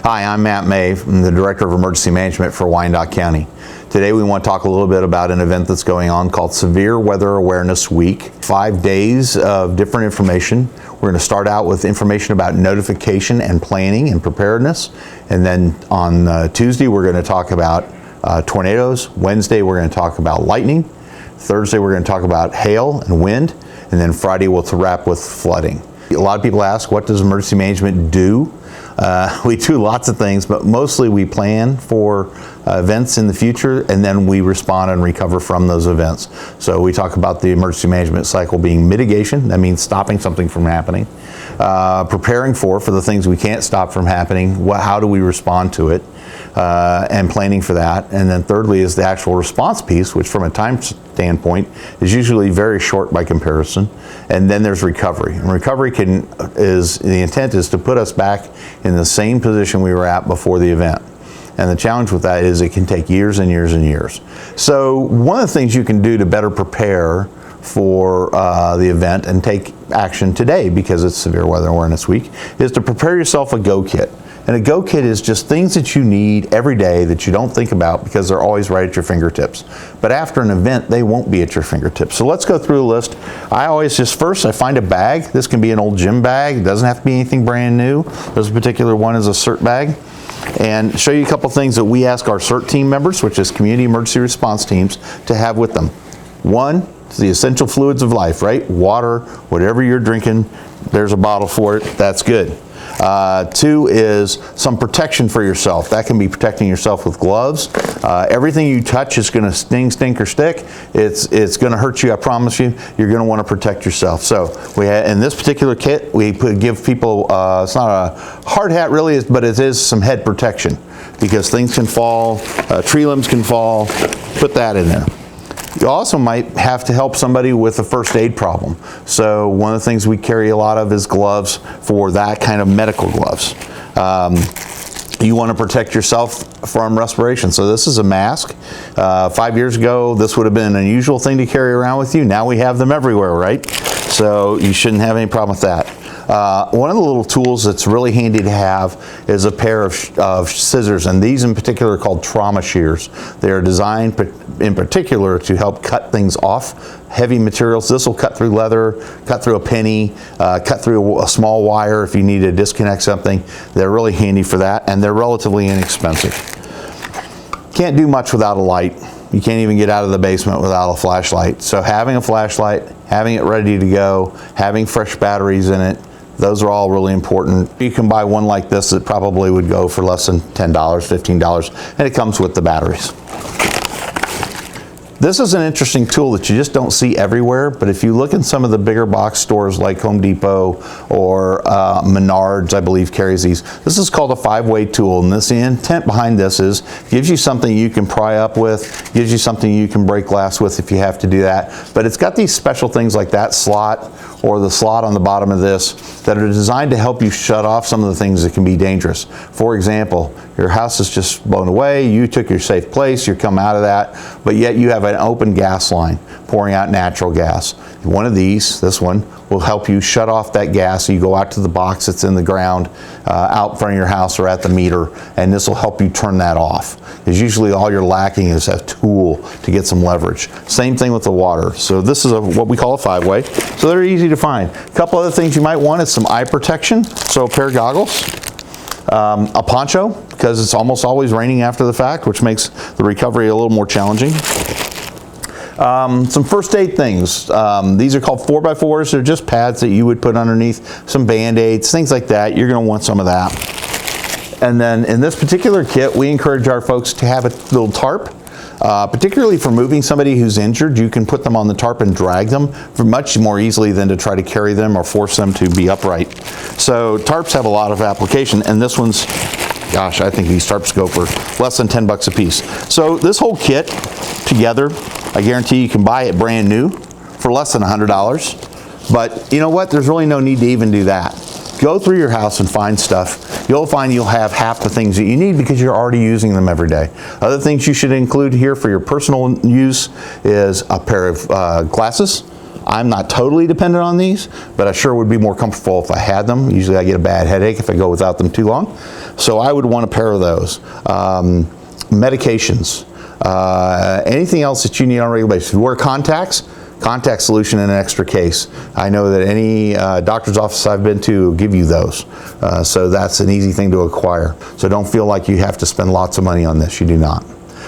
Hi, I'm Matt May. I'm the Director of Emergency Management for Wyandotte County. Today we want to talk a little bit about an event that's going on called Severe Weather Awareness Week. 5 days of different information. We're going to start out with information about notification and planning and preparedness. And then on Tuesday we're going to talk about tornadoes. Wednesday we're going to talk about lightning. Thursday we're going to talk about hail and wind. And then Friday we'll wrap with flooding. A lot of people ask, what does emergency management do? We do lots of things, but mostly we plan for events in the future, and then we respond and recover from those events. So we talk about the emergency management cycle being mitigation. That means stopping something from happening. Preparing for the things we can't stop from happening. How do we respond to it? And planning for that. And then thirdly is the actual response piece, which from a time standpoint is usually very short by comparison. And then there's recovery. And recovery the intent is to put us back in the same position we were at before the event. And the challenge with that is it can take years and years and years. So one of the things you can do to better prepare for the event and take action today, because it's Severe Weather Awareness Week, is to prepare yourself a go kit. And a go kit is just things that you need every day that you don't think about because they're always right at your fingertips. But after an event, they won't be at your fingertips. So let's go through a list. I find a bag. This can be an old gym bag. It doesn't have to be anything brand new. This particular one is a CERT bag. And show you a couple things that we ask our CERT team members, which is Community Emergency Response Teams, to have with them. One, the essential fluids of life, right? Water, whatever you're drinking, there's a bottle for it. That's good. Two is some protection for yourself. That can be protecting yourself with gloves. Everything you touch is going to sting, stink, or stick. It's going to hurt you, I promise you. You're going to want to protect yourself. So in this particular kit, we give people, it's not a hard hat really, but it is some head protection because things can fall, tree limbs can fall. Put that in there. You also might have to help somebody with a first aid problem. So one of the things we carry a lot of is gloves for that kind of medical gloves. You want to protect yourself from respiration. So this is a mask. 5 years ago, this would have been an unusual thing to carry around with you. Now we have them everywhere, right? So you shouldn't have any problem with that. One of the little tools that's really handy to have is a pair of scissors, and these in particular are called trauma shears. They are designed in particular to help cut things off heavy materials. This will cut through leather, cut through a penny, cut through a small wire if you need to disconnect something. They're really handy for that, and they're relatively inexpensive. Can't do much without a light. You can't even get out of the basement without a flashlight. So having a flashlight, having it ready to go, having fresh batteries in it, those are all really important. You can buy one like this that probably would go for less than $10, $15, and it comes with the batteries. This is an interesting tool that you just don't see everywhere, but if you look in some of the bigger box stores like Home Depot or Menards, I believe carries these. This is called a 5-way tool, and the intent behind this is gives you something you can pry up with, gives you something you can break glass with if you have to do that. But it's got these special things like that slot or the slot on the bottom of this that are designed to help you shut off some of the things that can be dangerous. For example, your house is just blown away, you took your safe place, you come out of that, but yet you have an open gas line pouring out natural gas. One of these, this one, will help you shut off that gas. So you go out to the box that's in the ground out front of your house or at the meter, and this will help you turn that off. Because usually all you're lacking is a tool to get some leverage. Same thing with the water. So this is what we call a 5-way. So they're easy to find. A couple other things you might want is some eye protection. So a pair of goggles. A poncho, because it's almost always raining after the fact, which makes the recovery a little more challenging. Some first aid things. These are called 4x4s. They're just pads that you would put underneath some Band-Aids, things like that. You're going to want some of that. And then in this particular kit, we encourage our folks to have a little tarp. Particularly for moving somebody who's injured, you can put them on the tarp and drag them much more easily than to try to carry them or force them to be upright. So tarps have a lot of application, and this one's, gosh, I think these tarps go for less than 10 bucks a piece. So this whole kit together, I guarantee you can buy it brand new for less than $100. But you know what? There's really no need to even do that. Go through your house and find stuff. You'll find you'll have half the things that you need because you're already using them every day. Other things you should include here for your personal use is a pair of glasses, I'm not totally dependent on these, but I sure would be more comfortable if I had them. Usually I get a bad headache if I go without them too long. So I would want a pair of those. Medications, anything else that you need on a regular basis. If you wear contacts, contact solution in an extra case. I know that any doctor's office I've been to will give you those. So that's an easy thing to acquire. So don't feel like you have to spend lots of money on this. You do not.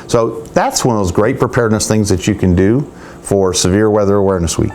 So that's one of those great preparedness things that you can do for Severe Weather Awareness Week.